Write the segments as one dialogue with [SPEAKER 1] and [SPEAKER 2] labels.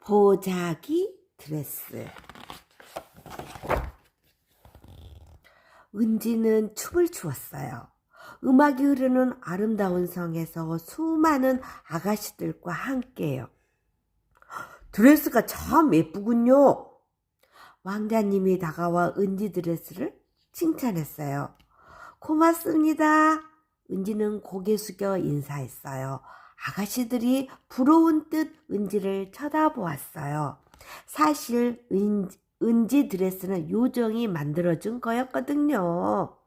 [SPEAKER 1] 보자기 드레스. 은지는 춤을 추었어요. 음악이 흐르는 아름다운 성에서 수많은 아가씨들과 함께요. 드레스가 참 예쁘군요. 왕자님이 다가와 은지 드레스를 칭찬했어요. 고맙습니다. 은지는 고개 숙여 인사했어요. 아가씨들이 부러운 듯 은지를 쳐다보았어요. 사실 은지 드레스는 요정이 만들어준 거였거든요.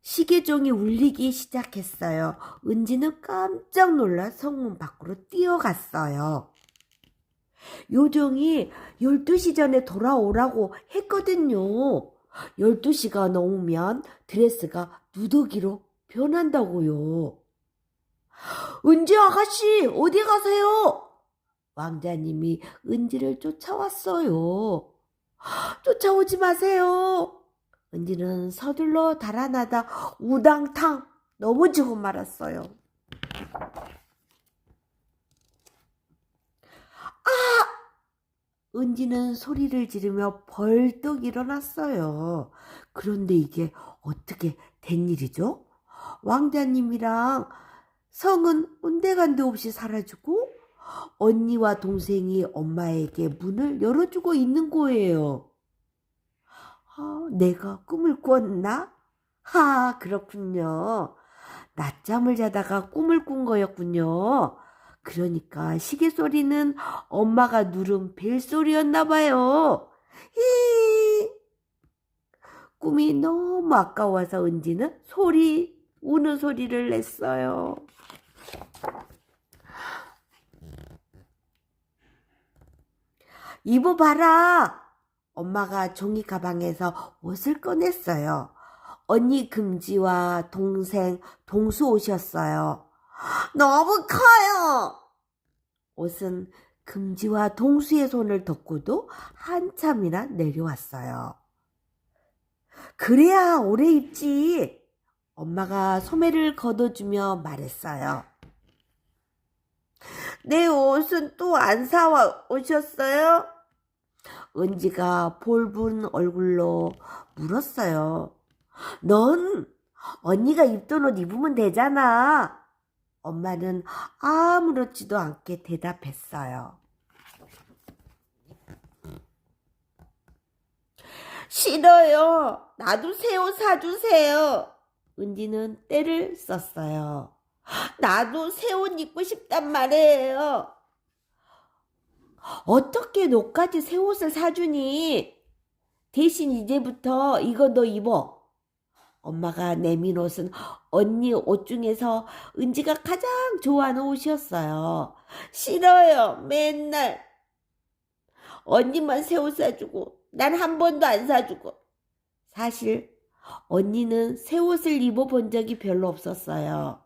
[SPEAKER 1] 시계종이 울리기 시작했어요. 은지는 깜짝 놀라 성문 밖으로 뛰어갔어요. 요정이 12시 전에 돌아오라고 했거든요. 12시가 넘으면 드레스가 누더기로 변한다고요. 은지 아가씨, 어디 가세요? 왕자님이 은지를 쫓아왔어요. 쫓아오지 마세요. 은지는 서둘러 달아나다 우당탕 넘어지고 말았어요. 은지는 소리를 지르며 벌떡 일어났어요. 그런데 이게 어떻게 된 일이죠? 왕자님이랑 성은 온데간데 없이 사라지고 언니와 동생이 엄마에게 문을 열어주고 있는 거예요. 내가 꿈을 꿨나? 그렇군요. 낮잠을 자다가 꿈을 꾼 거였군요. 그러니까 시계 소리는 엄마가 누른 벨소리였나 봐요. 꿈이 너무 아까워서 은지는 우는 소리를 냈어요. 입어봐라. 엄마가 종이 가방에서 옷을 꺼냈어요. 언니 금지와 동생 동수 옷이었어요. 너무 커요. 옷은 금지와 동수의 손을 덮고도 한참이나 내려왔어요. 그래야 오래 입지. 엄마가 소매를 걷어주며 말했어요. 내 옷은 또 안 사와 오셨어요? 은지가 볼분 얼굴로 물었어요. 넌 언니가 입던 옷 입으면 되잖아. 엄마는 아무렇지도 않게 대답했어요. 싫어요. 나도 새 옷 사주세요. 은지는 떼를 썼어요. 나도 새 옷 입고 싶단 말이에요. 어떻게 너까지 새 옷을 사주니? 대신 이제부터 이거 너 입어. 엄마가 내민 옷은 언니 옷 중에서 은지가 가장 좋아하는 옷이었어요. 싫어요. 맨날 언니만 새 옷 사주고 난 한 번도 안 사주고. 사실 언니는 새 옷을 입어본 적이 별로 없었어요.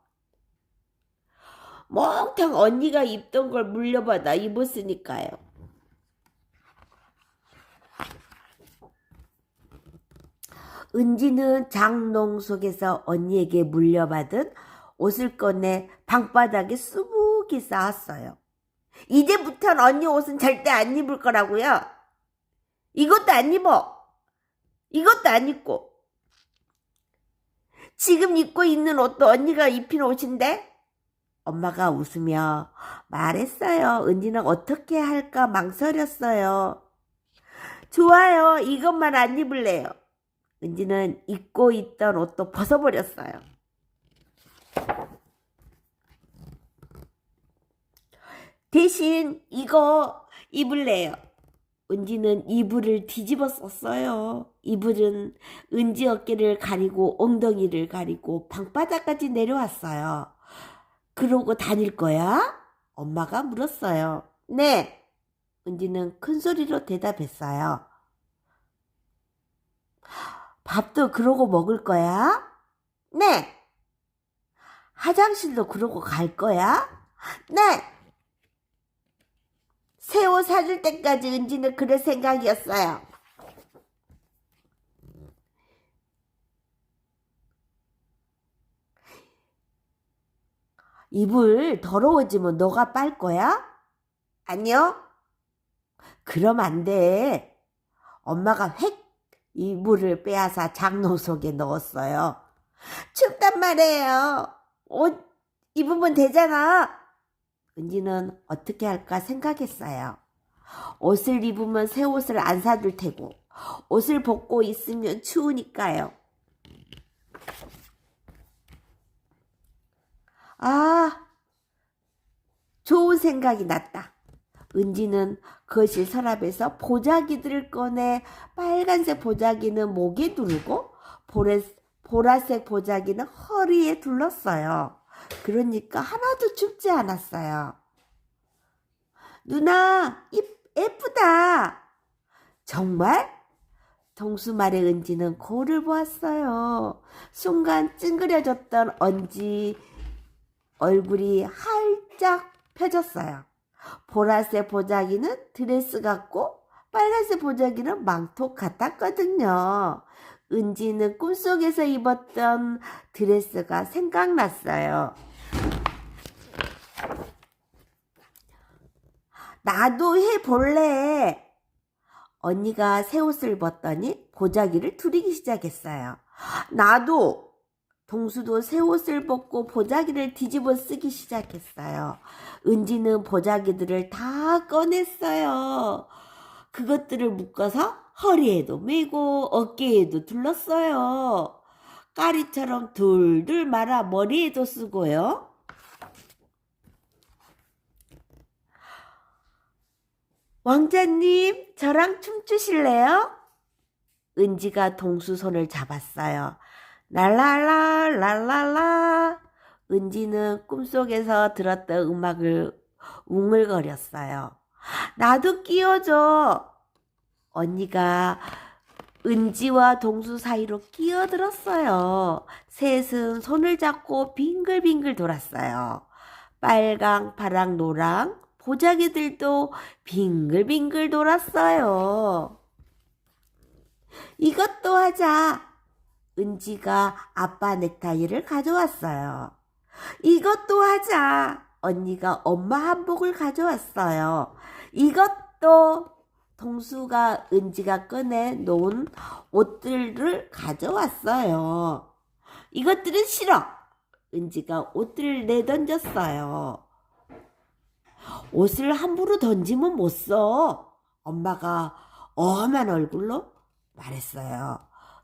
[SPEAKER 1] 몽땅 언니가 입던 걸 물려받아 입었으니까요. 은지는 장롱 속에서 언니에게 물려받은 옷을 꺼내 방바닥에 수북이 쌓았어요. 이제부턴 언니 옷은 절대 안 입을 거라고요. 이것도 안 입어. 이것도 안 입고. 지금 입고 있는 옷도 언니가 입힌 옷인데? 엄마가 웃으며 말했어요. 은지는 어떻게 할까 망설였어요. 좋아요. 이것만 안 입을래요. 은지는 입고 있던 옷도 벗어버렸어요. 대신 이거 입을래요. 은지는 이불을 뒤집어 썼어요. 이불은 은지 어깨를 가리고 엉덩이를 가리고 방바닥까지 내려왔어요. 그러고 다닐 거야? 엄마가 물었어요. 네. 은지는 큰 소리로 대답했어요. 밥도 그러고 먹을 거야? 네. 화장실도 그러고 갈 거야? 네. 새 옷 사줄 때까지 은지는 그럴 생각이었어요. 이불 더러워지면 너가 빨 거야? 아니요. 그럼 안 돼. 엄마가 획 이불을 빼앗아 장롱 속에 넣었어요. 춥단 말이에요. 옷 입으면 되잖아. 은지는 어떻게 할까 생각했어요. 옷을 입으면 새 옷을 안 사줄 테고 옷을 벗고 있으면 추우니까요. 아, 좋은 생각이 났다. 은지는 거실 서랍에서 보자기들을 꺼내 빨간색 보자기는 목에 두르고 보라색 보자기는 허리에 둘렀어요. 그러니까 하나도 춥지 않았어요. 누나, 예쁘다. 정말? 동수 말에 은지는 거울을 보았어요. 순간 찡그려졌던 언지 얼굴이 활짝 펴졌어요. 보라색 보자기는 드레스 같고 빨간색 보자기는 망토 같았거든요. 은지는 꿈속에서 입었던 드레스가 생각났어요. 나도 해볼래. 언니가 새 옷을 벗더니 보자기를 두르기 시작했어요. 나도. 동수도 새 옷을 벗고 보자기를 뒤집어 쓰기 시작했어요. 은지는 보자기들을 다 꺼냈어요. 그것들을 묶어서 허리에도 메고 어깨에도 둘렀어요. 까리처럼 둘둘 말아 머리에도 쓰고요. 왕자님, 저랑 춤추실래요? 은지가 동수 손을 잡았어요. 랄랄라 랄랄라. 은지는 꿈속에서 들었던 음악을 웅을거렸어요. 나도 끼워줘. 언니가 은지와 동수 사이로 끼어들었어요. 셋은 손을 잡고 빙글빙글 돌았어요. 빨강, 파랑, 노랑 보자기들도 빙글빙글 돌았어요. 이것도 하자. 은지가 아빠 넥타이를 가져왔어요. 이것도 하자. 언니가 엄마 한복을 가져왔어요. 이것도. 동수가 은지가 꺼내 놓은 옷들을 가져왔어요. 이것들은 싫어. 은지가 옷들을 내던졌어요. 옷을 함부로 던지면 못 써. 엄마가 엄한 얼굴로 말했어요.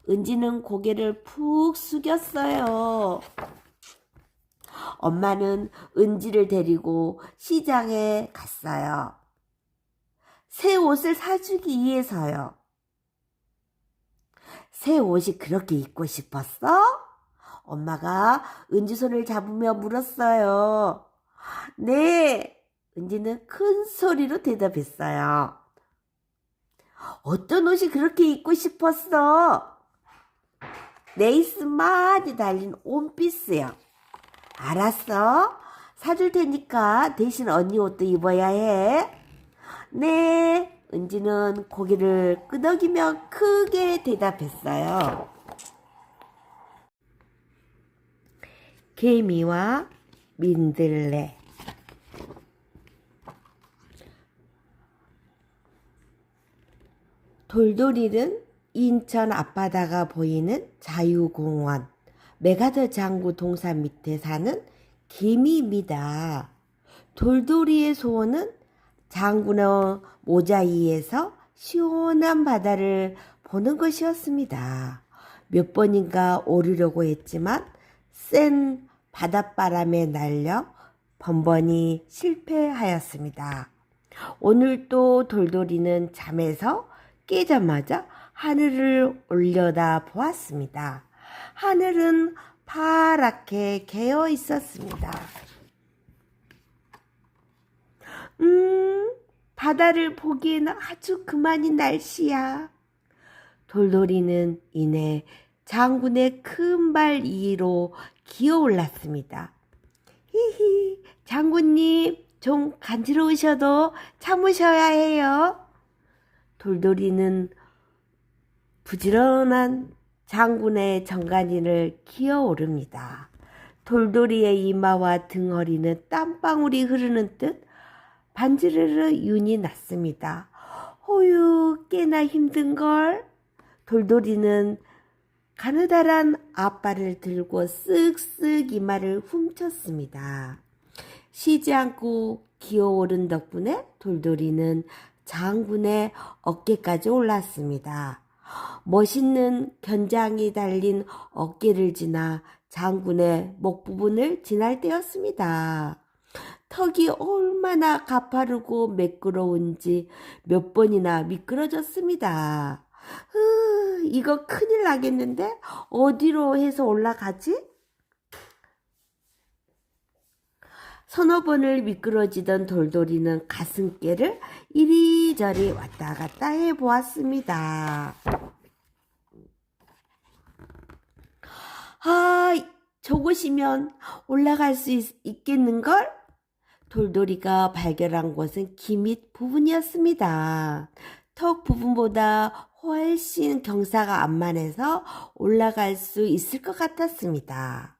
[SPEAKER 1] 은지는 고개를 푹 숙였어요. 엄마는 은지를 데리고 시장에 갔어요. 새 옷을 사주기 위해서요. 새 옷이 그렇게 입고 싶었어? 엄마가 은지 손을 잡으며 물었어요. 네. 은지는 큰 소리로 대답했어요. 어떤 옷이 그렇게 입고 싶었어? 레이스 많이 달린 온피스요. 알았어. 사줄 테니까 대신 언니 옷도 입어야 해. 네. 은지는 고개를 끄덕이며 크게 대답했어요. 개미와 민들레. 돌돌이는 인천 앞바다가 보이는 자유공원 메가더 장구 동산 밑에 사는 개미입니다. 돌돌이의 소원은 장군의 모자 위에서 시원한 바다를 보는 것이었습니다. 몇 번인가 오르려고 했지만 센 바닷바람에 날려 번번이 실패하였습니다. 오늘 또 돌돌이는 잠에서 깨자마자 하늘을 올려다 보았습니다. 하늘은 파랗게 개어 있었습니다. 바다를 보기에는 아주 그만인 날씨야. 돌돌이는 이내 장군의 큰 발 위로 기어 올랐습니다. 히히, 장군님, 좀 간지러우셔도 참으셔야 해요. 돌돌이는 부지런한 장군의 정간이를 기어 오릅니다. 돌돌이의 이마와 등허리는 땀방울이 흐르는 듯 반지르르 윤이 났습니다. 호유, 꽤나 힘든걸. 돌돌이는 가느다란 앞발을 들고 쓱쓱 이마를 훔쳤습니다. 쉬지 않고 기어오른 덕분에 돌돌이는 장군의 어깨까지 올랐습니다. 멋있는 견장이 달린 어깨를 지나 장군의 목 부분을 지날 때였습니다. 턱이 얼마나 가파르고 매끄러운지 몇 번이나 미끄러졌습니다. 이거 큰일 나겠는데? 어디로 해서 올라가지? 서너 번을 미끄러지던 돌돌이는 가슴께를 이리저리 왔다 갔다 해보았습니다. 저곳이면 올라갈 수 있겠는걸? 돌돌이가 발견한 곳은 기밑 부분이었습니다. 턱 부분보다 훨씬 경사가 안만해서 올라갈 수 있을 것 같았습니다.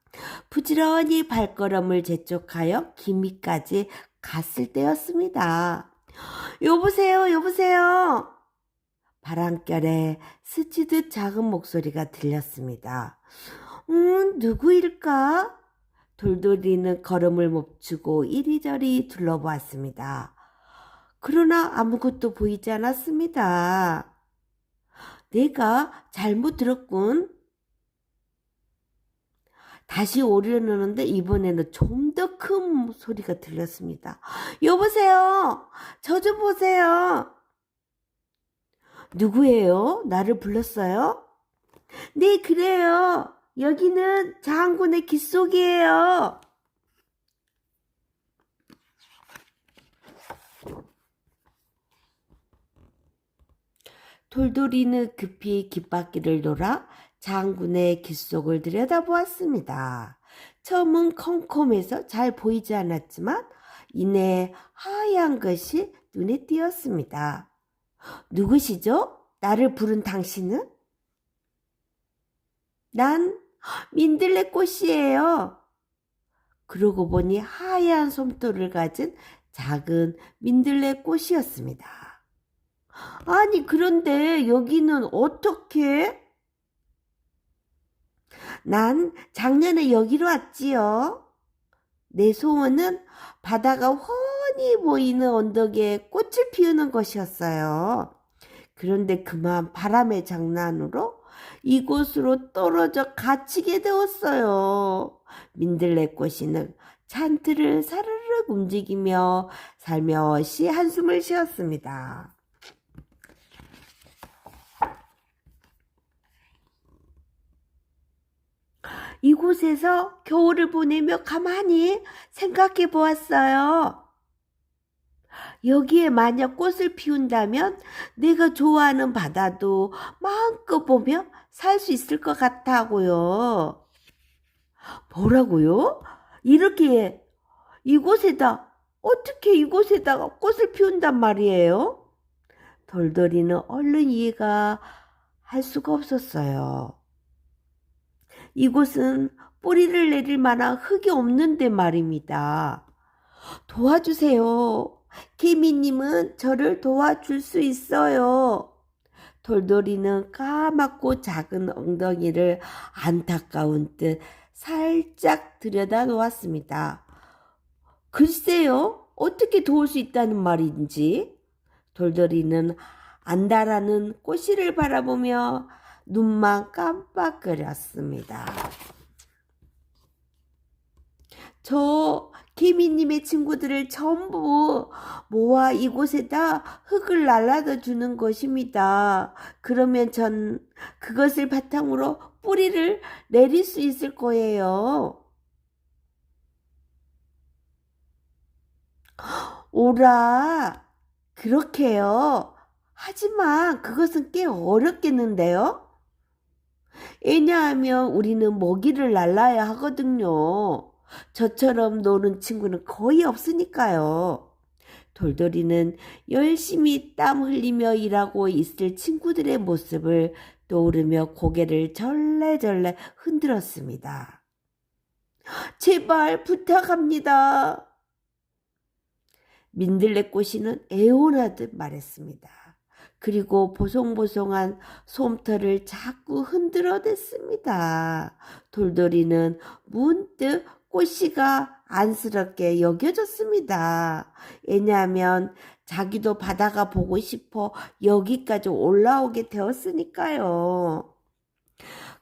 [SPEAKER 1] 부지런히 발걸음을 재촉하여 기밑까지 갔을 때였습니다. 여보세요, 여보세요. 바람결에 스치듯 작은 목소리가 들렸습니다. 누구일까? 돌돌이는 걸음을 멈추고 이리저리 둘러보았습니다. 그러나 아무것도 보이지 않았습니다. 내가 잘못 들었군. 다시 오려는데 이번에는 좀 더 큰 소리가 들렸습니다. 여보세요. 저 좀 보세요. 누구예요? 나를 불렀어요? 네, 그래요. 여기는 장군의 귓속이에요. 돌돌이는 급히 깃바퀴를 돌아 장군의 귓속을 들여다보았습니다. 처음은 컴컴해서 잘 보이지 않았지만 이내 하얀 것이 눈에 띄었습니다. 누구시죠? 나를 부른 당신은? 난 민들레꽃이에요. 그러고 보니 하얀 솜돌을 가진 작은 민들레꽃이었습니다. 아니, 그런데 여기는 어떻게? 난 작년에 여기로 왔지요. 내 소원은 바다가 훤히 보이는 언덕에 꽃을 피우는 것이었어요. 그런데 그만 바람의 장난으로 이곳으로 떨어져 갇히게 되었어요. 민들레꽃이는 찬틀을 사르르 움직이며 살며시 한숨을 쉬었습니다. 이곳에서 겨울을 보내며 가만히 생각해 보았어요. 여기에 만약 꽃을 피운다면 내가 좋아하는 바다도 마음껏 보며 살 수 있을 것 같다고요. 뭐라고요? 이렇게 어떻게 이곳에다가 꽃을 피운단 말이에요? 돌돌이는 얼른 이해가 할 수가 없었어요. 이곳은 뿌리를 내릴 만한 흙이 없는데 말입니다. 도와주세요. 개미님은 저를 도와줄 수 있어요. 돌돌이는 까맣고 작은 엉덩이를 안타까운 듯 살짝 들여다 놓았습니다. 글쎄요, 어떻게 도울 수 있다는 말인지. 돌돌이는 안달하는 꽃이를 바라보며 눈만 깜빡거렸습니다. 저 개미님의 친구들을 전부 모아 이곳에다 흙을 날라다 주는 것입니다. 그러면 전 그것을 바탕으로 뿌리를 내릴 수 있을 거예요. 오라, 그렇게요. 하지만 그것은 꽤 어렵겠는데요? 왜냐하면 우리는 먹이를 날라야 하거든요. 저처럼 노는 친구는 거의 없으니까요. 돌돌이는 열심히 땀 흘리며 일하고 있을 친구들의 모습을 떠오르며 고개를 절레절레 흔들었습니다. 제발 부탁합니다. 민들레꽃이는 애원하듯 말했습니다. 그리고 보송보송한 솜털을 자꾸 흔들어댔습니다. 돌돌이는 문득 꽃씨가 안쓰럽게 여겨졌습니다. 왜냐하면 자기도 바다가 보고 싶어 여기까지 올라오게 되었으니까요.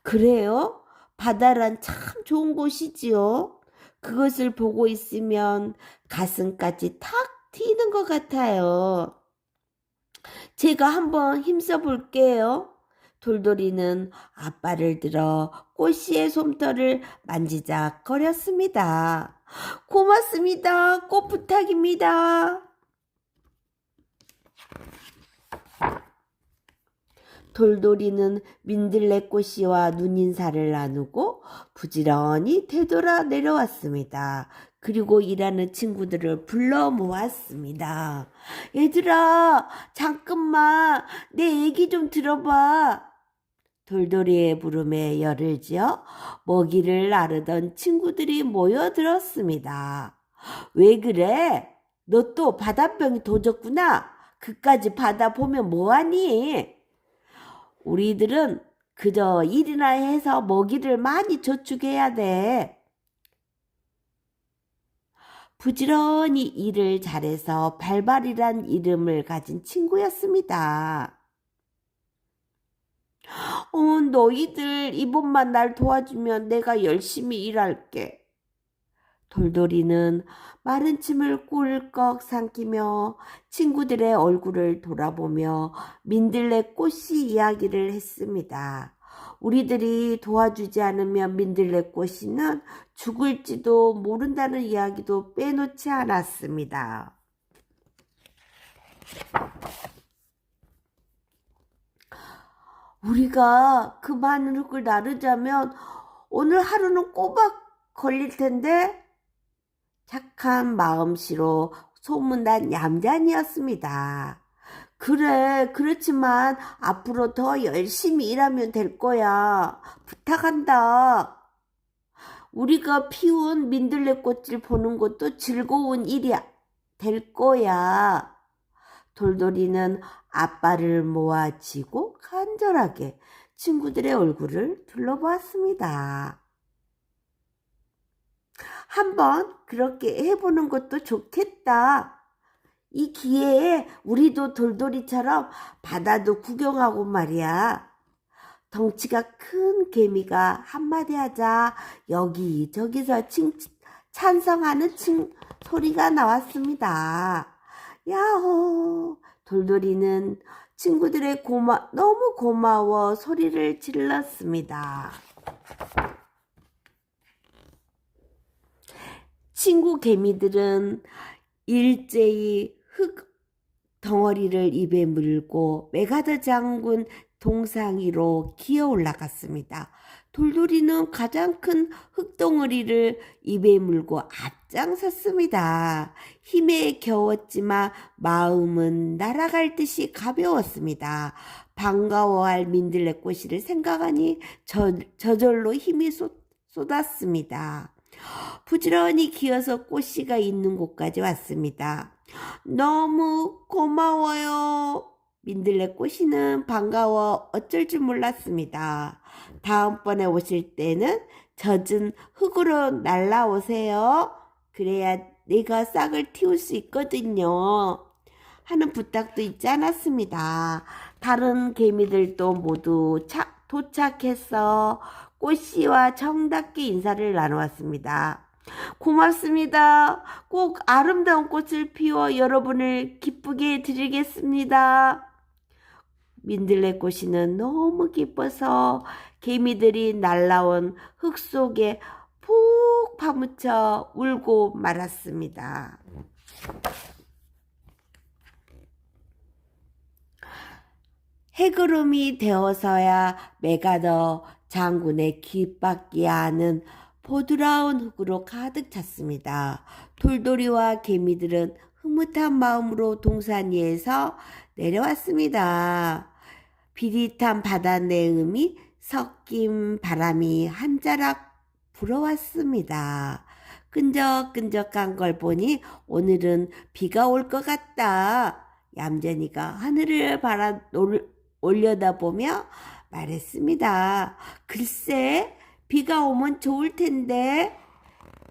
[SPEAKER 1] 그래요? 바다란 참 좋은 곳이지요. 그것을 보고 있으면 가슴까지 탁 트이는 것 같아요. 제가 한번 힘써 볼게요. 돌돌이는 앞발을 들어 꽃씨의 솜털을 만지작거렸습니다. 고맙습니다. 꽃 부탁입니다. 돌돌이는 민들레꽃씨와 눈인사를 나누고 부지런히 되돌아 내려왔습니다. 그리고 일하는 친구들을 불러 모았습니다. 얘들아, 잠깐만 내 얘기 좀 들어봐. 돌돌이의 부름에 열을 지어 먹이를 나르던 친구들이 모여들었습니다. 왜 그래? 너 또 바다병이 도졌구나. 그까지 바다 보면 뭐하니? 우리들은 그저 일이나 해서 먹이를 많이 저축해야 돼. 부지런히 일을 잘해서 발발이란 이름을 가진 친구였습니다. 너희들 이번만 날 도와주면 내가 열심히 일할게. 돌돌이는 마른 침을 꿀꺽 삼키며 친구들의 얼굴을 돌아보며 민들레꽃씨 이야기를 했습니다. 우리들이 도와주지 않으면 민들레꽃씨는 죽을지도 모른다는 이야기도 빼놓지 않았습니다. 우리가 그 많은 흙을 나르자면 오늘 하루는 꼬박 걸릴 텐데? 착한 마음씨로 소문난 얌전이었습니다. 그래, 그렇지만 앞으로 더 열심히 일하면 될 거야. 부탁한다. 우리가 피운 민들레꽃을 보는 것도 즐거운 일이야. 될 거야. 돌돌이는 앞발을 모아쥐고 간절하게 친구들의 얼굴을 둘러보았습니다. 한번 그렇게 해보는 것도 좋겠다. 이 기회에 우리도 돌돌이처럼 바다도 구경하고 말이야. 덩치가 큰 개미가 한마디 하자 여기저기서 찬성하는 소리가 나왔습니다. 야호! 돌돌이는 친구들의 너무 고마워 소리를 질렀습니다. 친구 개미들은 일제히 흙 덩어리를 입에 물고 메가더 장군 동상 위로 기어 올라갔습니다. 돌돌이는 가장 큰 흙덩어리를 입에 물고 앞장섰습니다. 힘에 겨웠지만 마음은 날아갈 듯이 가벼웠습니다. 반가워할 민들레꽃이를 생각하니 저절로 힘이 쏟았습니다. 부지런히 기어서 꽃씨가 있는 곳까지 왔습니다. 너무 고마워요. 민들레꽃이는 반가워 어쩔 줄 몰랐습니다. 다음번에 오실 때는 젖은 흙으로 날라오세요. 그래야 내가 싹을 틔울 수 있거든요. 하는 부탁도 있지 않았습니다. 다른 개미들도 모두 도착해서 꽃씨와 정답게 인사를 나누었습니다. 고맙습니다. 꼭 아름다운 꽃을 피워 여러분을 기쁘게 드리겠습니다. 민들레꽃이는 너무 기뻐서 개미들이 날라온 흙 속에 푹 파묻혀 울고 말았습니다. 해그름이 되어서야 메가더 장군의 귓바퀴 안은 보드라운 흙으로 가득 찼습니다. 돌돌이와 개미들은 흐뭇한 마음으로 동산 위에서 내려왔습니다. 비릿한 바다 내음이 섞인 바람이 한 자락 불어왔습니다. 끈적끈적한 걸 보니 오늘은 비가 올 것 같다. 얌전이가 하늘을 올려다보며 말했습니다. 글쎄, 비가 오면 좋을 텐데.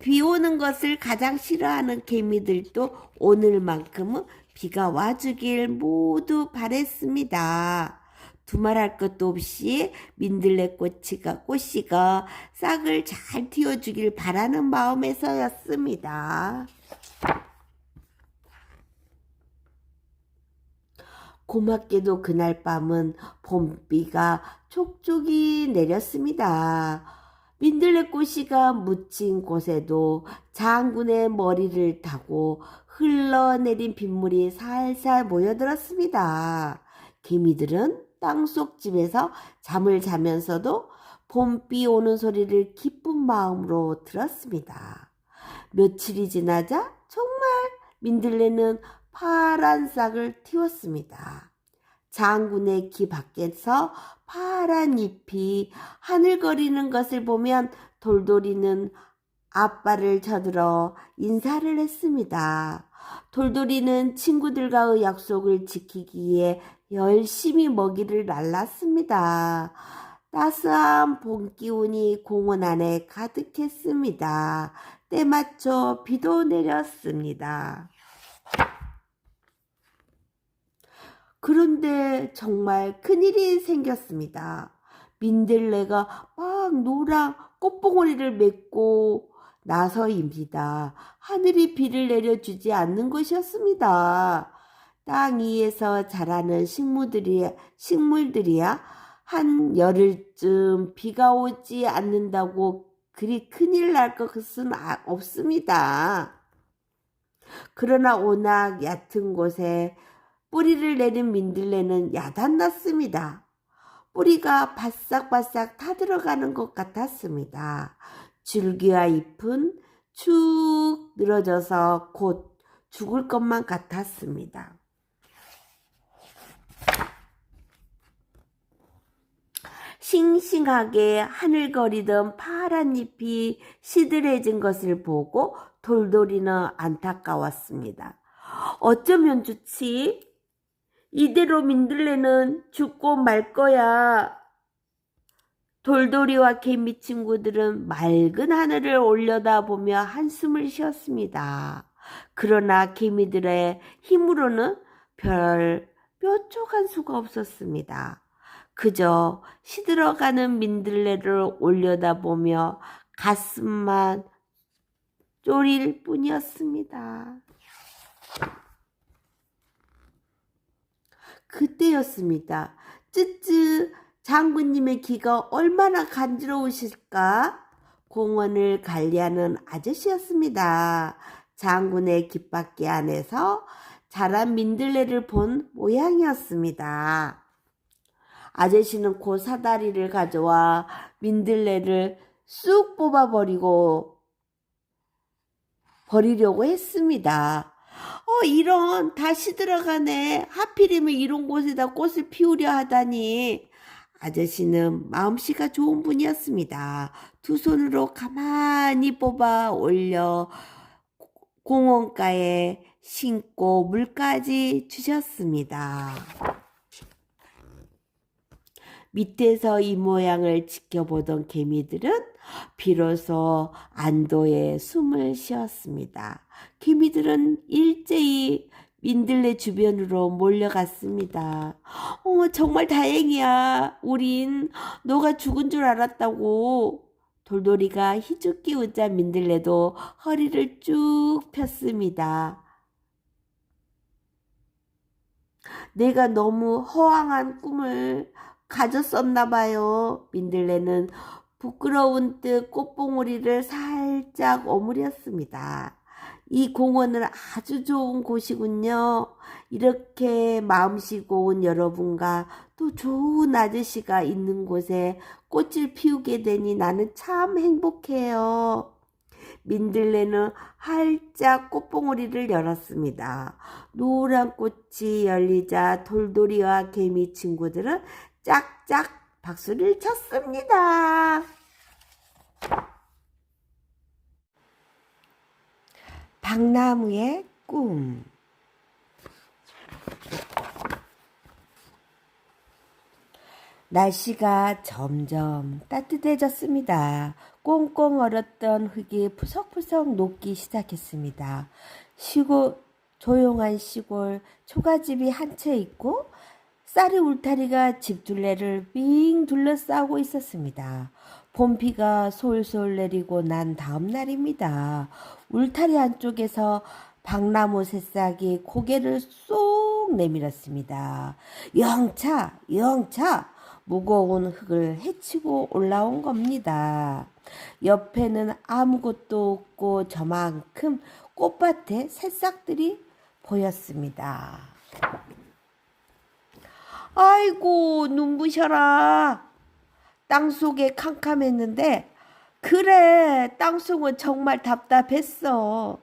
[SPEAKER 1] 비 오는 것을 가장 싫어하는 개미들도 오늘만큼은 비가 와주길 모두 바랬습니다. 두말할 것도 없이 민들레 꽃이가 싹을 잘 틔워주길 바라는 마음에서였습니다. 고맙게도 그날 밤은 봄비가 촉촉이 내렸습니다. 민들레꽃이가 묻힌 곳에도 장군의 머리를 타고 흘러내린 빗물이 살살 모여들었습니다. 개미들은 땅속 집에서 잠을 자면서도 봄비 오는 소리를 기쁜 마음으로 들었습니다. 며칠이 지나자 정말 민들레는 파란 싹을 틔웠습니다. 장군의 귀 밖에서 파란 잎이 하늘거리는 것을 보면 돌돌이는 앞발을 쳐들어 인사를 했습니다. 돌돌이는 친구들과의 약속을 지키기 위해 열심히 먹이를 날랐습니다. 따스한 봄 기운이 공원 안에 가득했습니다. 때맞춰 비도 내렸습니다. 그런데 정말 큰일이 생겼습니다. 민들레가 막 노란 꽃봉오리를 맺고 나서입니다. 하늘이 비를 내려주지 않는 것이었습니다. 땅 위에서 자라는 식물들이야 한 열흘쯤 비가 오지 않는다고 그리 큰일 날 것은 없습니다. 그러나 워낙 얕은 곳에 뿌리를 내린 민들레는 야단났습니다. 뿌리가 바싹바싹 타들어가는 것 같았습니다. 줄기와 잎은 축 늘어져서 곧 죽을 것만 같았습니다. 싱싱하게 하늘거리던 파란 잎이 시들해진 것을 보고 돌돌이는 안타까웠습니다. 어쩌면 좋지? 이대로 민들레는 죽고 말 거야. 돌돌이와 개미 친구들은 맑은 하늘을 올려다보며 한숨을 쉬었습니다. 그러나 개미들의 힘으로는 별 뾰족한 수가 없었습니다. 그저 시들어가는 민들레를 올려다보며 가슴만 졸일 뿐이었습니다. 그때였습니다. 쯔쯔, 장군님의 귀가 얼마나 간지러우실까? 공원을 관리하는 아저씨였습니다. 장군의 깃바퀴 안에서 자란 민들레를 본 모양이었습니다. 아저씨는 곧 사다리를 가져와 민들레를 쑥 버리려고 했습니다. 이런 다 시들어가네. 하필이면 이런 곳에다 꽃을 피우려 하다니. 아저씨는 마음씨가 좋은 분이었습니다. 두 손으로 가만히 뽑아 올려 공원가에 심고 물까지 주셨습니다. 밑에서 이 모양을 지켜보던 개미들은 비로소 안도의 숨을 쉬었습니다. 개미들은 일제히 민들레 주변으로 몰려갔습니다. 정말 다행이야. 우린 너가 죽은 줄 알았다고. 돌돌이가 희죽기 웃자 민들레도 허리를 쭉 폈습니다. 내가 너무 허황한 꿈을 가졌었나 봐요. 민들레는 부끄러운 듯 꽃봉오리를 살짝 오므렸습니다. 이 공원은 아주 좋은 곳이군요. 이렇게 마음씨 고운 여러분과 또 좋은 아저씨가 있는 곳에 꽃을 피우게 되니 나는 참 행복해요. 민들레는 활짝 꽃봉오리를 열었습니다. 노란 꽃이 열리자 돌돌이와 개미 친구들은 짝짝 박수를 쳤습니다. 박나무의 꿈. 날씨가 점점 따뜻해졌습니다. 꽁꽁 얼었던 흙이 푸석푸석 녹기 시작했습니다. 조용한 시골 초가집이 한 채 있고 쌀이 울타리가 집 둘레를 빙 둘러싸고 있었습니다. 봄비가 솔솔 내리고 난 다음 날입니다. 울타리 한쪽에서 박나무 새싹이 고개를 쏙 내밀었습니다. 영차, 영차! 무거운 흙을 헤치고 올라온 겁니다. 옆에는 아무것도 없고 저만큼 꽃밭에 새싹들이 보였습니다. 아이고, 눈부셔라. 땅속에 캄캄했는데, 그래, 땅속은 정말 답답했어.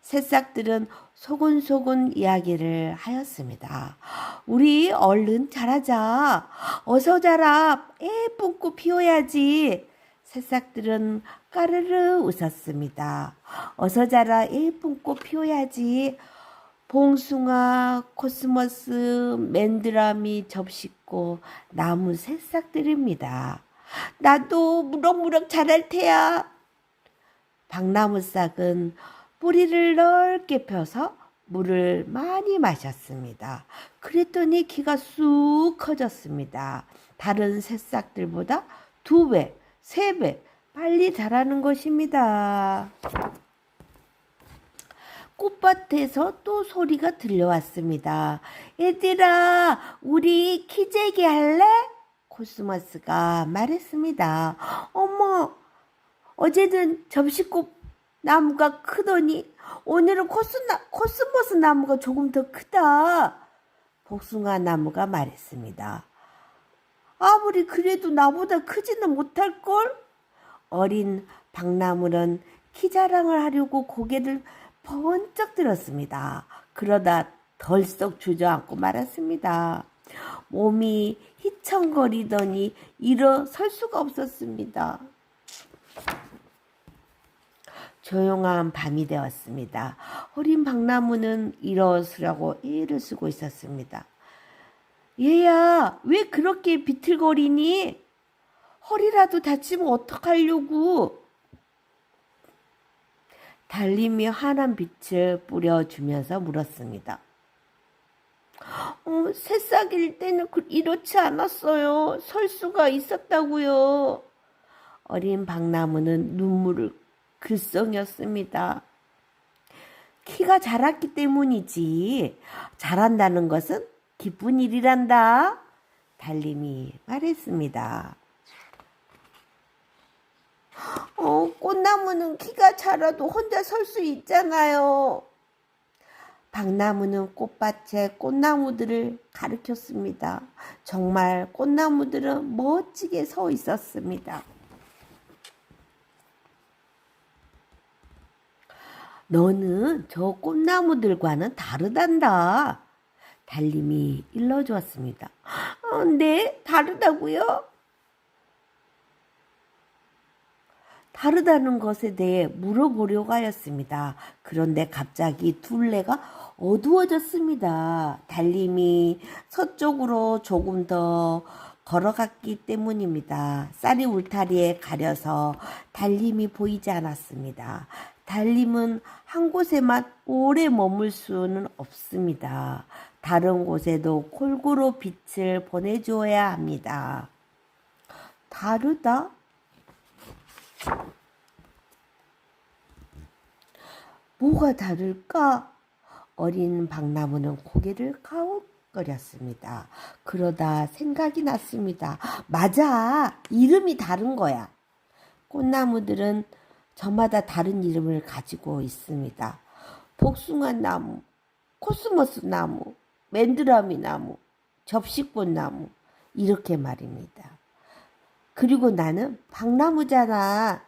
[SPEAKER 1] 새싹들은 소곤소곤 이야기를 하였습니다. 우리 얼른 자라자. 어서 자라. 예쁜 꽃 피워야지. 새싹들은 까르르 웃었습니다. 어서 자라. 예쁜 꽃 피워야지. 봉숭아, 코스모스, 맨드라미, 접시꽃, 나무 새싹들입니다. 나도 무럭무럭 자랄 테야. 박나무 싹은 뿌리를 넓게 펴서 물을 많이 마셨습니다. 그랬더니 키가 쑥 커졌습니다. 다른 새싹들보다 2배, 3배 빨리 자라는 것입니다. 꽃밭에서 또 소리가 들려왔습니다. 얘들아, 우리 키재기 할래? 코스모스가 말했습니다. 어머, 어제는 접시꽃 나무가 크더니 오늘은 코스모스 나무가 조금 더 크다. 복숭아 나무가 말했습니다. 아무리 그래도 나보다 크지는 못할걸? 어린 박나무는 키 자랑을 하려고 고개를 번쩍 들었습니다. 그러다 덜썩 주저앉고 말았습니다. 몸이 휘청거리더니 일어설 수가 없었습니다. 조용한 밤이 되었습니다. 어린 박나무는 일어서려고 애를 쓰고 있었습니다. 얘야, 왜 그렇게 비틀거리니? 허리라도 다치면 어떡하려고? 달님이 환한 빛을 뿌려주면서 물었습니다. 새싹일 때는 이렇지 않았어요. 설 수가 있었다고요. 어린 박나무는 눈물을 글썽였습니다. 키가 자랐기 때문이지. 자란다는 것은 기쁜 일이란다. 달님이 말했습니다. 꽃나무는 키가 자라도 혼자 설 수 있잖아요. 박나무는 꽃밭에 꽃나무들을 가리켰습니다. 정말 꽃나무들은 멋지게 서 있었습니다. 너는 저 꽃나무들과는 다르단다. 달님이 일러주었습니다. 네, 다르다고요? 다르다는 것에 대해 물어보려고 하였습니다. 그런데 갑자기 둘레가 어두워졌습니다. 달님이 서쪽으로 조금 더 걸어갔기 때문입니다. 쌀이 울타리에 가려서 달님이 보이지 않았습니다. 달님은 한 곳에만 오래 머물 수는 없습니다. 다른 곳에도 골고루 빛을 보내주어야 합니다. 다르다? 뭐가 다를까? 어린 박나무는 고개를 가웃거렸습니다. 그러다 생각이 났습니다. 맞아, 이름이 다른 거야. 꽃나무들은 저마다 다른 이름을 가지고 있습니다. 복숭아 나무, 코스모스 나무, 맨드라미 나무, 접시꽃 나무, 이렇게 말입니다. 그리고 나는 박나무잖아.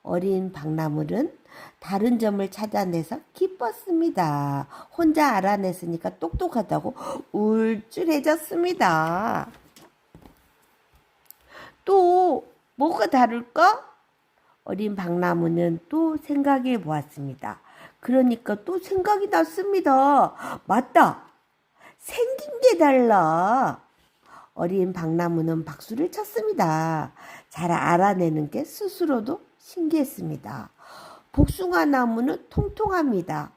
[SPEAKER 1] 어린 박나무는 다른 점을 찾아내서 기뻤습니다. 혼자 알아냈으니까 똑똑하다고 울줄해졌습니다. 또 뭐가 다를까? 어린 박나무는 또 생각해 보았습니다. 그러니까 또 생각이 났습니다. 맞다. 생긴 게 달라. 어린 박나무는 박수를 쳤습니다. 잘 알아내는 게 스스로도 신기했습니다. 복숭아 나무는 통통합니다.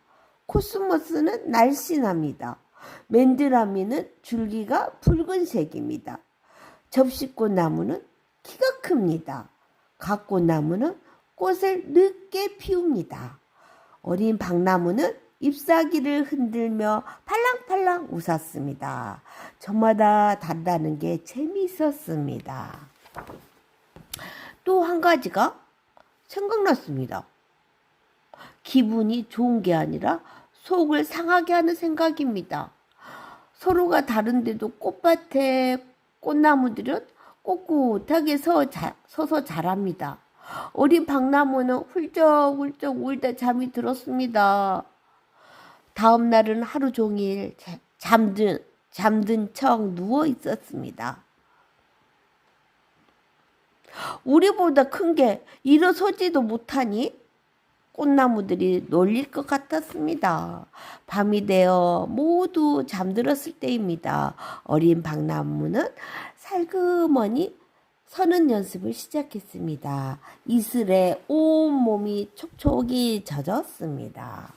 [SPEAKER 1] 코스모스는 날씬합니다. 맨드라미는 줄기가 붉은색입니다. 접시꽃 나무는 키가 큽니다. 각꽃 나무는 꽃을 늦게 피웁니다. 어린 박나무는 잎사귀를 흔들며 팔랑팔랑 웃었습니다. 저마다 다르다는 게 재미있었습니다. 또 한 가지가 생각났습니다. 기분이 좋은 게 아니라 속을 상하게 하는 생각입니다. 서로가 다른데도 꽃밭에 꽃나무들은 꼿꼿하게 서서 자랍니다. 어린 박나무는 훌쩍훌쩍 울다 잠이 들었습니다. 다음 날은 하루 종일 잠든 척 누워 있었습니다. 우리보다 큰 게 일어서지도 못하니 꽃나무들이 놀릴 것 같았습니다. 밤이 되어 모두 잠들었을 때입니다. 어린 박나무는 살그머니 서는 연습을 시작했습니다. 이슬에 온몸이 촉촉이 젖었습니다.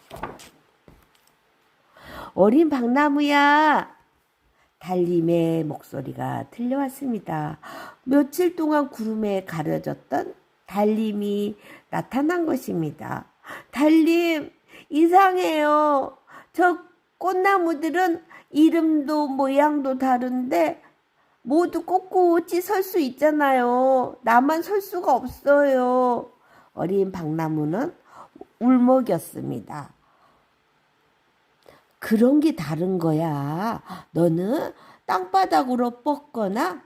[SPEAKER 1] 어린 박나무야! 달님의 목소리가 들려왔습니다. 며칠 동안 구름에 가려졌던 달님이 나타난 것입니다. 달님, 이상해요. 저 꽃나무들은 이름도 모양도 다른데 모두 꼿꼿이 설 수 있잖아요. 나만 설 수가 없어요. 어린 박나무는 울먹였습니다. 그런 게 다른 거야. 너는 땅바닥으로 뻗거나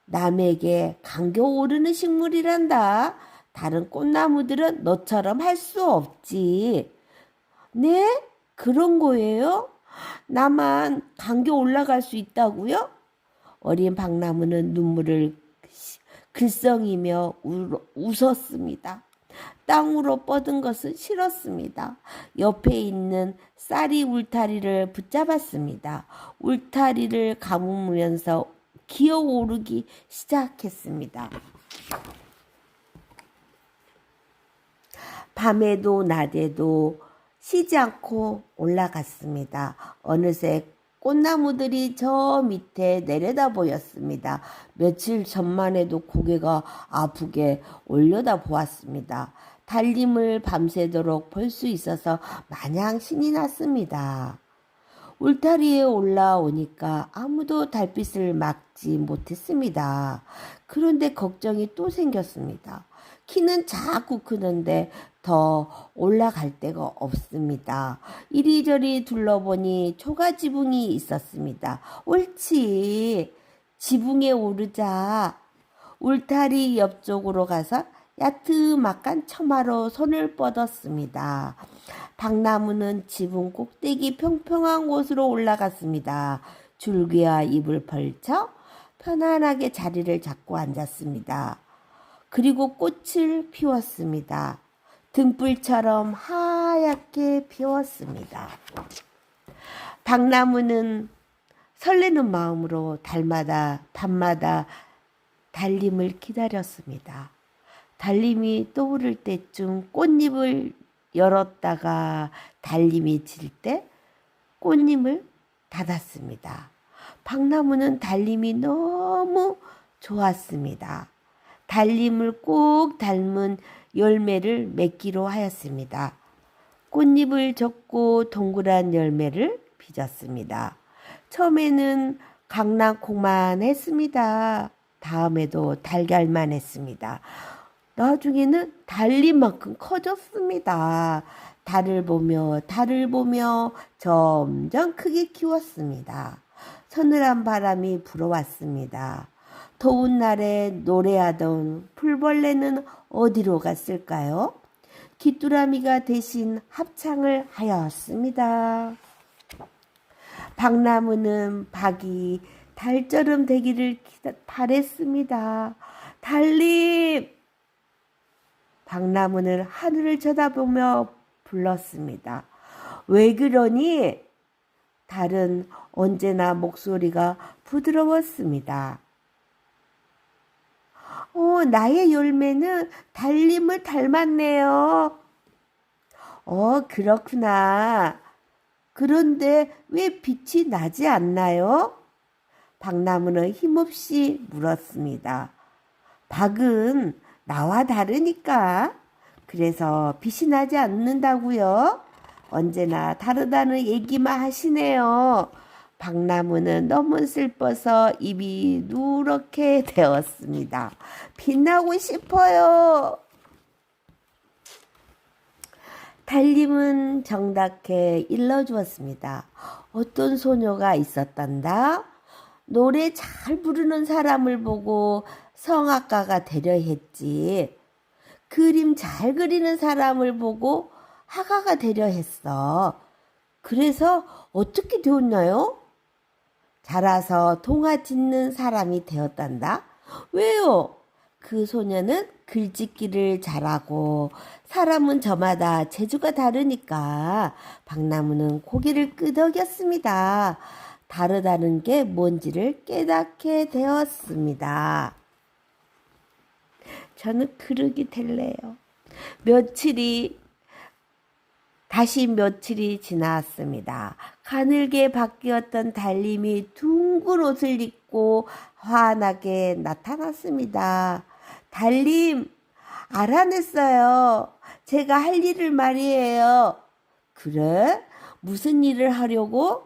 [SPEAKER 1] 남에게 감겨오르는 식물이란다. 다른 꽃나무들은 너처럼 할 수 없지. 네? 그런 거예요? 나만 감겨 올라갈 수 있다고요? 어린 박나무는 눈물을 글썽이며 웃었습니다. 땅으로 뻗은 것은 싫었습니다. 옆에 있는 쌀이 울타리를 붙잡았습니다. 울타리를 감으면서 기어오르기 시작했습니다. 밤에도 낮에도 쉬지 않고 올라갔습니다. 어느새 꽃나무들이 저 밑에 내려다 보였습니다. 며칠 전만 해도 고개가 아프게 올려다 보았습니다. 달님을 밤새도록 볼 수 있어서 마냥 신이 났습니다. 울타리에 올라오니까 아무도 달빛을 막지 못했습니다. 그런데 걱정이 또 생겼습니다. 키는 자꾸 크는데 더 올라갈 데가 없습니다. 이리저리 둘러보니 초가 지붕이 있었습니다. 옳지. 지붕에 오르자 울타리 옆쪽으로 가서 야트막한 처마로 손을 뻗었습니다. 박나무는 지붕 꼭대기 평평한 곳으로 올라갔습니다. 줄기와 잎을 펼쳐 편안하게 자리를 잡고 앉았습니다. 그리고 꽃을 피웠습니다. 등불처럼 하얗게 피웠습니다. 박나무는 설레는 마음으로 밤마다 달님을 기다렸습니다. 달님이 떠오를 때쯤 꽃잎을 열었다가 달님이 질 때 꽃잎을 닫았습니다. 박나무는 달님이 너무 좋았습니다. 달님을 꼭 닮은 열매를 맺기로 하였습니다. 꽃잎을 접고 동그란 열매를 빚었습니다. 처음에는 강낭콩만 했습니다. 다음에도 달걀만 했습니다. 나중에는 달님만큼 커졌습니다. 달을 보며 점점 크게 키웠습니다. 서늘한 바람이 불어왔습니다. 더운 날에 노래하던 풀벌레는 어디로 갔을까요? 귀뚜라미가 대신 합창을 하였습니다. 박나무는 박이 달처럼 되기를 바랬습니다. 달님! 박나무는 하늘을 쳐다보며 불렀습니다. 왜 그러니? 달은 언제나 목소리가 부드러웠습니다. 나의 열매는 달님을 닮았네요. 그렇구나. 그런데 왜 빛이 나지 않나요? 박나무는 힘없이 물었습니다. 박은 나와 다르니까. 그래서 빛이 나지 않는다고요? 언제나 다르다는 얘기만 하시네요. 박나무는 너무 슬퍼서 입이 누렇게 되었습니다. 빛나고 싶어요. 달님은 정답게 일러주었습니다. 어떤 소녀가 있었단다? 노래 잘 부르는 사람을 보고 성악가가 되려 했지. 그림 잘 그리는 사람을 보고 화가가 되려 했어. 그래서 어떻게 되었나요? 자라서 동화 짓는 사람이 되었단다. 왜요? 그 소녀는 글짓기를 잘하고 사람은 저마다 재주가 다르니까 박나무는 고개를 끄덕였습니다. 다르다는 게 뭔지를 깨닫게 되었습니다. 저는 그러게 될래요. 다시 며칠이 지났습니다. 가늘게 바뀌었던 달님이 둥근 옷을 입고 환하게 나타났습니다. 달님, 알아냈어요. 제가 할 일을 말이에요. 그래? 무슨 일을 하려고?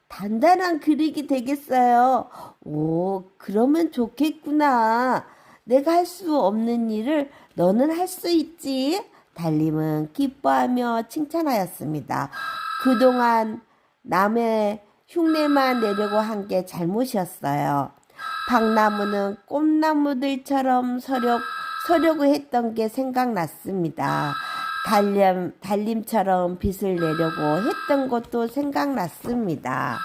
[SPEAKER 1] 단단한 그릇이 되겠어요. 오, 그러면 좋겠구나. 내가 할 수 없는 일을 너는 할 수 있지. 달님은 기뻐하며 칭찬하였습니다. 그동안 남의 흉내만 내려고 한 게 잘못이었어요. 박나무는 꽃나무들처럼 서려고 했던 게 생각났습니다. 달님처럼 빛을 내려고 했던 것도 생각났습니다.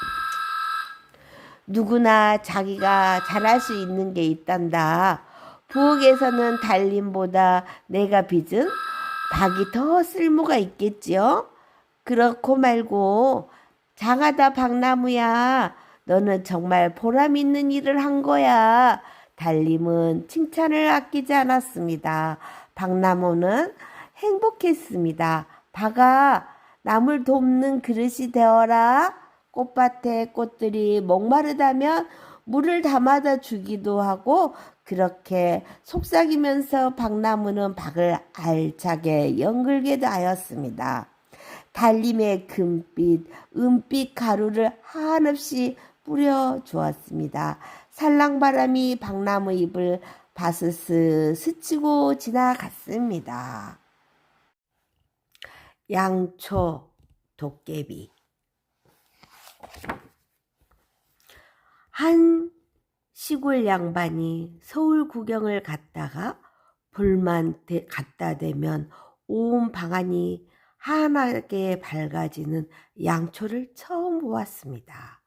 [SPEAKER 1] 누구나 자기가 잘할 수 있는 게 있단다. 부엌에서는 달님보다 내가 빚은 박이 더 쓸모가 있겠지요? 그렇고 말고 장하다 박나무야. 너는 정말 보람 있는 일을 한 거야. 달님은 칭찬을 아끼지 않았습니다. 박나무는 행복했습니다. 박아, 남을 돕는 그릇이 되어라. 꽃밭에 꽃들이 목마르다면 물을 담아다 주기도 하고 그렇게 속삭이면서 박나무는 박을 알차게 연글게 하였습니다. 달님의 금빛, 은빛 가루를 한없이 뿌려주었습니다. 살랑바람이 박나무 잎을 바스스 스치고 지나갔습니다. 양초, 도깨비. 한 시골 양반이 서울 구경을 갔다가 불만 갖다 대면 온 방안이 환하게 밝아지는 양초를 처음 보았습니다.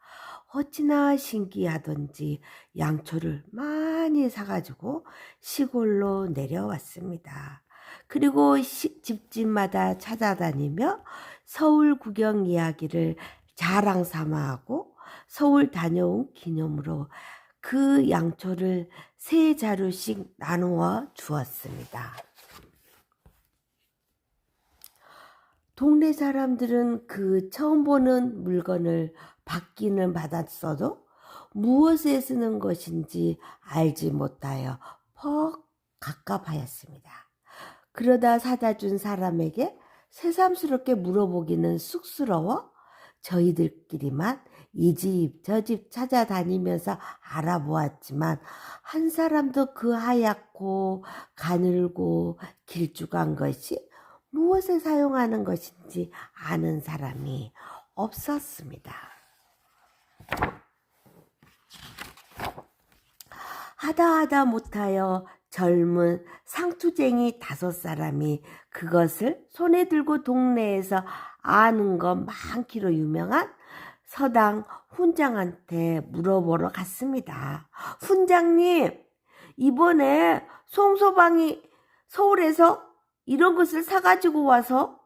[SPEAKER 1] 어찌나 신기하던지 양초를 많이 사가지고 시골로 내려왔습니다. 그리고 집집마다 찾아다니며 서울 구경 이야기를 자랑 삼아 하고 서울 다녀온 기념으로 그 양초를 3자루씩 나누어 주었습니다. 동네 사람들은 그 처음 보는 물건을 받기는 받았어도 무엇에 쓰는 것인지 알지 못하여 퍽 갑갑하였습니다. 그러다 사다 준 사람에게 새삼스럽게 물어보기는 쑥스러워 저희들끼리만 이 집 저 집 찾아다니면서 알아보았지만 한 사람도 그 하얗고 가늘고 길쭉한 것이 무엇에 사용하는 것인지 아는 사람이 없었습니다. 하다 못하여 젊은 상투쟁이 5사람이 그것을 손에 들고 동네에서 아는 것 많기로 유명한 서당 훈장한테 물어보러 갔습니다. 훈장님, 이번에 송소방이 서울에서 이런 것을 사가지고 와서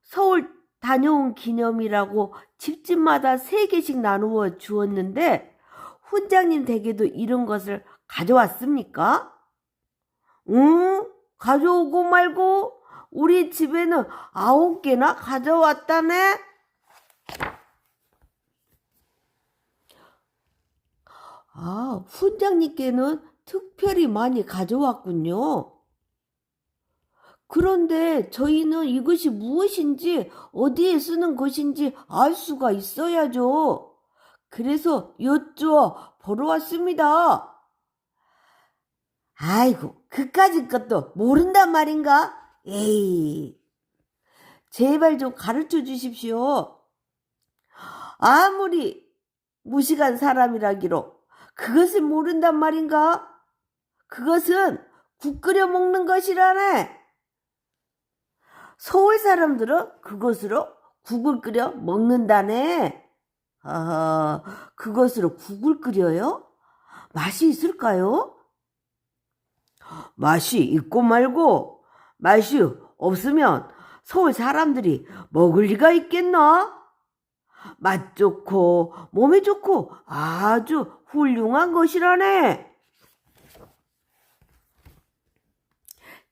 [SPEAKER 1] 서울 다녀온 기념이라고 집집마다 3개씩 나누어 주었는데 훈장님 댁에도 이런 것을 가져왔습니까? 응? 가져오고 말고 우리 집에는 9개나 가져왔다네? 아, 훈장님께는 특별히 많이 가져왔군요. 그런데 저희는 이것이 무엇인지 어디에 쓰는 것인지 알 수가 있어야죠. 그래서 여쭈어 보러 왔습니다. 아이고, 그까짓 것도 모른단 말인가? 에이, 제발 좀 가르쳐 주십시오. 아무리 무식한 사람이라기로 그것을 모른단 말인가? 그것은 국 끓여 먹는 것이라네. 서울 사람들은 그것으로 국을 끓여 먹는다네. 아, 그것으로 국을 끓여요? 맛이 있을까요? 맛이 있고 말고 맛이 없으면 서울 사람들이 먹을 리가 있겠나? 맛 좋고 몸에 좋고 아주 훌륭한 것이라네.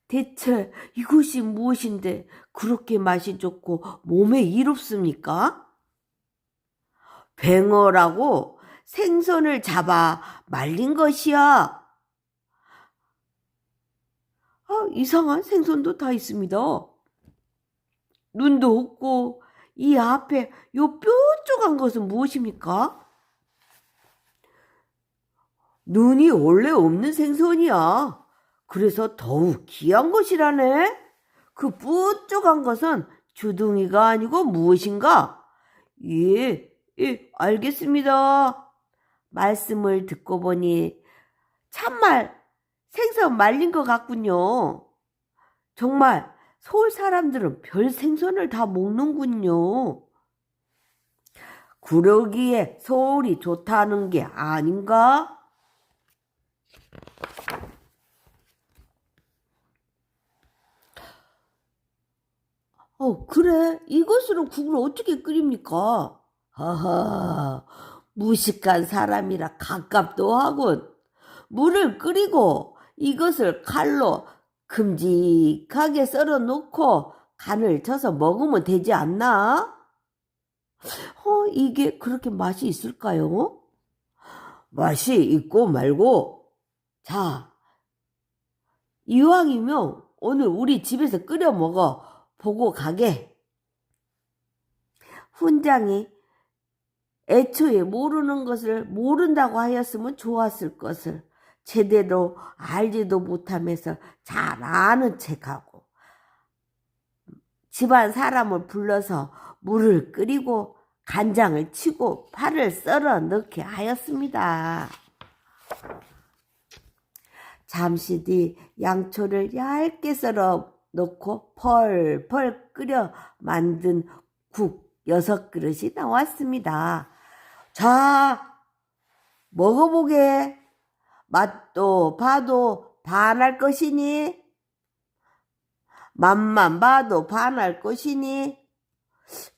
[SPEAKER 1] 대체 이것이 무엇인데 그렇게 맛이 좋고 몸에 이롭습니까? 뱅어라고 생선을 잡아 말린 것이야. 아, 이상한 생선도 다 있습니다. 눈도 없고 이 앞에 요 뾰족한 것은 무엇입니까? 눈이 원래 없는 생선이야. 그래서 더욱 귀한 것이라네. 그 뾰족한 것은 주둥이가 아니고 무엇인가? 예, 알겠습니다. 말씀을 듣고 보니 참말 생선 말린 것 같군요. 정말 서울 사람들은 별 생선을 다 먹는군요. 그러기에 서울이 좋다는 게 아닌가? 그래. 이것으로 국을 어떻게 끓입니까? 하하, 무식한 사람이라 갑갑도 하군. 물을 끓이고 이것을 칼로 큼직하게 썰어 놓고 간을 쳐서 먹으면 되지 않나? 이게 그렇게 맛이 있을까요? 맛이 있고 말고. 자, 이왕이면 오늘 우리 집에서 끓여 먹어 보고 가게. 훈장이 애초에 모르는 것을 모른다고 하였으면 좋았을 것을 제대로 알지도 못하면서 잘 아는 척하고 집안 사람을 불러서 물을 끓이고 간장을 치고 파를 썰어 넣게 하였습니다. 잠시 뒤 양초를 얇게 썰어 넣고 펄펄 끓여 만든 국 6그릇이 나왔습니다. 자, 먹어보게. 맛도 봐도 반할 것이니 맛만 봐도 반할 것이니.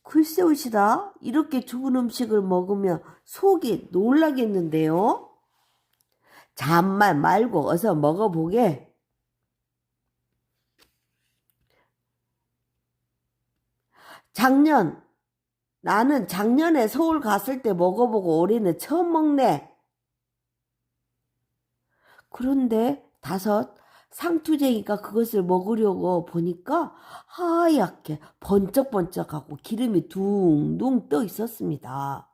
[SPEAKER 1] 글쎄오시다. 이렇게 좋은 음식을 먹으면 속이 놀라겠는데요. 잠만 말고 어서 먹어보게. 나는 작년에 서울 갔을 때 먹어보고 올해는 처음 먹네. 그런데 상투쟁이가 그것을 먹으려고 보니까 하얗게 번쩍번쩍하고 기름이 둥둥 떠 있었습니다.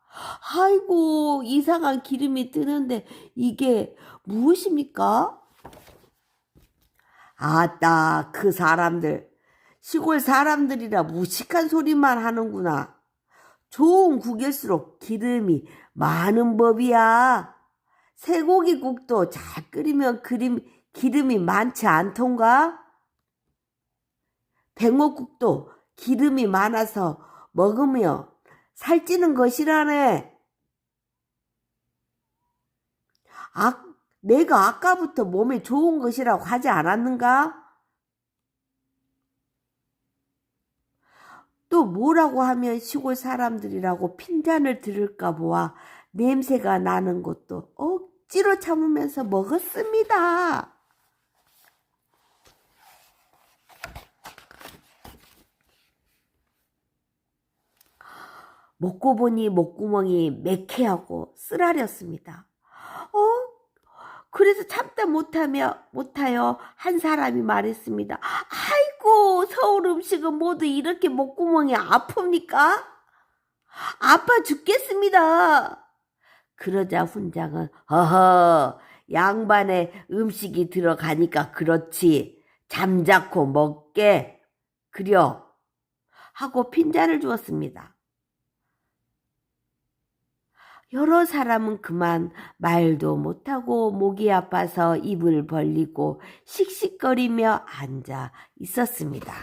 [SPEAKER 1] 아이고, 이상한 기름이 뜨는데 이게 무엇입니까? 아따, 그 사람들 시골 사람들이라 무식한 소리만 하는구나. 좋은 국일수록 기름이 많은 법이야. 쇠고기국도 잘 끓이면 기름이 많지 않던가? 뱅어국도 기름이 많아서 먹으면 살찌는 것이라네. 내가 아까부터 몸에 좋은 것이라고 하지 않았는가? 또 뭐라고 하면 시골 사람들이라고 핀잔을 들을까 보아 냄새가 나는 것도 억지로 참으면서 먹었습니다. 먹고 보니 목구멍이 매캐하고 쓰라렸습니다. 그래서 참다 못하여 한 사람이 말했습니다. 아이고, 서울 음식은 모두 이렇게 목구멍이 아픕니까? 아파 죽겠습니다. 그러자 훈장은 허허, 양반의 음식이 들어가니까 그렇지. 잠자코 먹게 그려 하고 핀잔을 주었습니다. 여러 사람은 그만 말도 못하고 목이 아파서 입을 벌리고 씩씩거리며 앉아 있었습니다.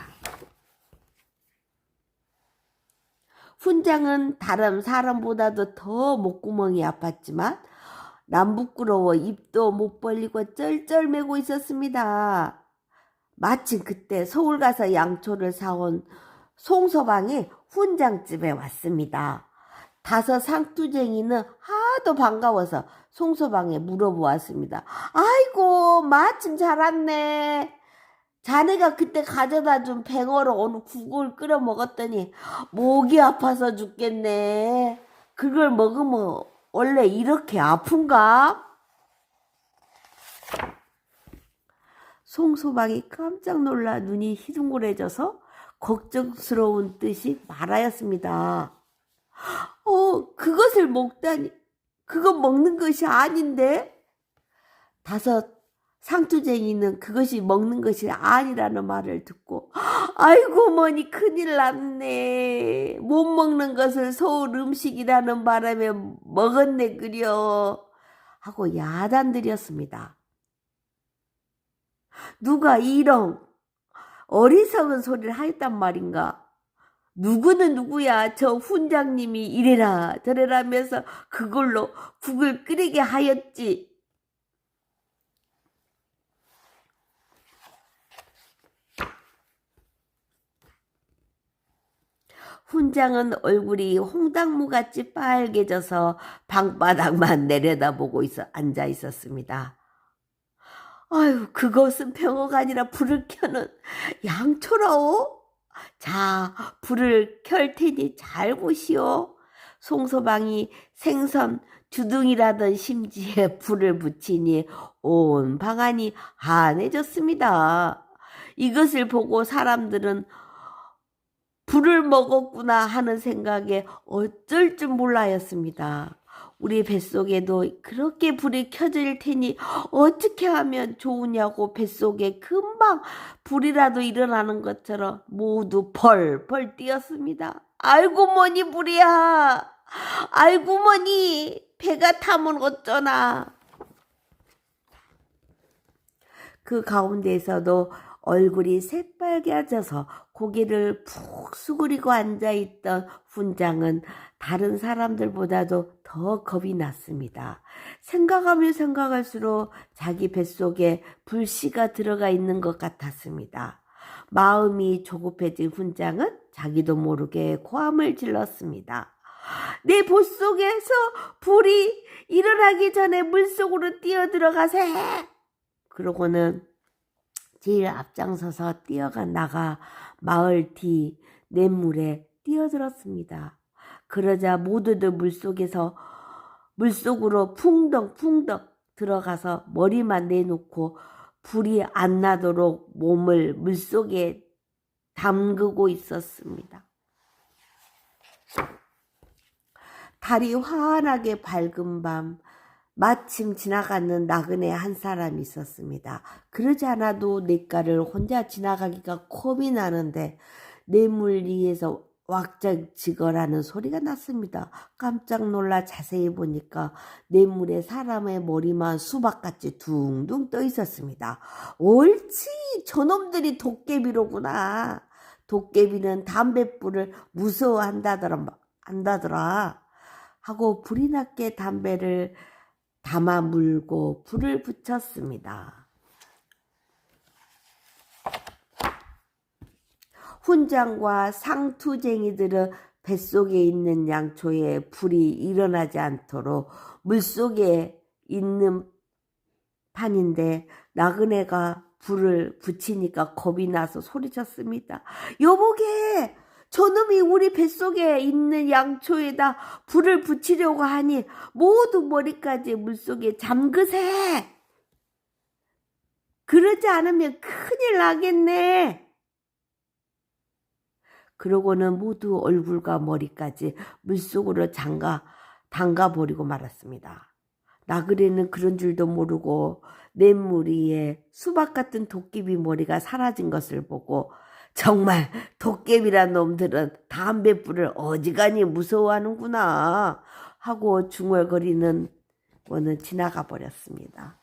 [SPEAKER 1] 훈장은 다른 사람보다도 더 목구멍이 아팠지만 남 부끄러워 입도 못 벌리고 쩔쩔매고 있었습니다. 마침 그때 서울 가서 양초를 사온 송서방이 훈장집에 왔습니다. 다섯 상투쟁이는 하도 반가워서 송서방에 물어보았습니다. 아이고, 마침 잘 왔네. 자네가 그때 가져다 준 뱅어로 오늘 국을 끓여 먹었더니 목이 아파서 죽겠네. 그걸 먹으면 원래 이렇게 아픈가? 송서방이 깜짝 놀라 눈이 희둥그레져서 걱정스러운 듯이 말하였습니다. 그것을 먹다니, 그건 먹는 것이 아닌데? 다섯 상투쟁이는 그것이 먹는 것이 아니라는 말을 듣고 아이고 머니 큰일 났네. 못 먹는 것을 서울 음식이라는 바람에 먹었네 그려 하고 야단들였습니다. 누가 이런 어리석은 소리를 하였단 말인가? 누구는 누구야? 저 훈장님이 이래라 저래라면서 그걸로 국을 끓이게 하였지. 훈장은 얼굴이 홍당무같이 빨개져서 방바닥만 내려다보고 앉아 있었습니다. 아유, 그것은 병어가 아니라 불을 켜는 양초라오? 자, 불을 켤 테니 잘 보시오. 송서방이 생선 주둥이라던 심지에 불을 붙이니 온 방안이 환해졌습니다. 이것을 보고 사람들은 불을 먹었구나 하는 생각에 어쩔 줄 몰라였습니다. 우리 뱃속에도 그렇게 불이 켜질 테니 어떻게 하면 좋으냐고 뱃속에 금방 불이라도 일어나는 것처럼 모두 펄펄 뛰었습니다. 아이고 뭐니 불이야. 아이고 뭐니 배가 타면 어쩌나. 그 가운데에서도 얼굴이 새빨개져서 고개를 푹 수그리고 앉아있던 훈장은 다른 사람들보다도 더 겁이 났습니다. 생각하면 생각할수록 자기 뱃속에 불씨가 들어가 있는 것 같았습니다. 마음이 조급해진 훈장은 자기도 모르게 고함을 질렀습니다. 내 뱃속에서 불이 일어나기 전에 물속으로 뛰어들어가세. 그러고는 제일 앞장서서 뛰어가 나가 마을 뒤 냇물에 뛰어들었습니다. 그러자 모두들 물속으로 풍덩풍덩 들어가서 머리만 내놓고 불이 안 나도록 몸을 물속에 담그고 있었습니다. 달이 환하게 밝은 밤 마침 지나가는 나그네 한 사람이 있었습니다. 그러지 않아도 냇가를 혼자 지나가기가 겁이 나는데 냇물 위에서 왁작지거라는 소리가 났습니다. 깜짝 놀라 자세히 보니까 냇물에 사람의 머리만 수박같이 둥둥 떠 있었습니다. 옳지, 저놈들이 도깨비로구나. 도깨비는 담뱃불을 무서워한다더라 하고 불이 났게 담배를 담아 물고 불을 붙였습니다. 훈장과 상투쟁이들은 뱃속에 있는 양초에 불이 일어나지 않도록 물속에 있는 판인데 나그네가 불을 붙이니까 겁이 나서 소리쳤습니다. 여보게, 저놈이 우리 뱃속에 있는 양초에다 불을 붙이려고 하니 모두 머리까지 물속에 잠그세. 그러지 않으면 큰일 나겠네. 그러고는 모두 얼굴과 머리까지 물속으로 담가버리고 말았습니다. 나그네는 그런 줄도 모르고 냇물 위에 수박 같은 도깨비 머리가 사라진 것을 보고 정말 도깨비란 놈들은 담뱃불을 어지간히 무서워하는구나 하고 중얼거리는 거는 지나가 버렸습니다.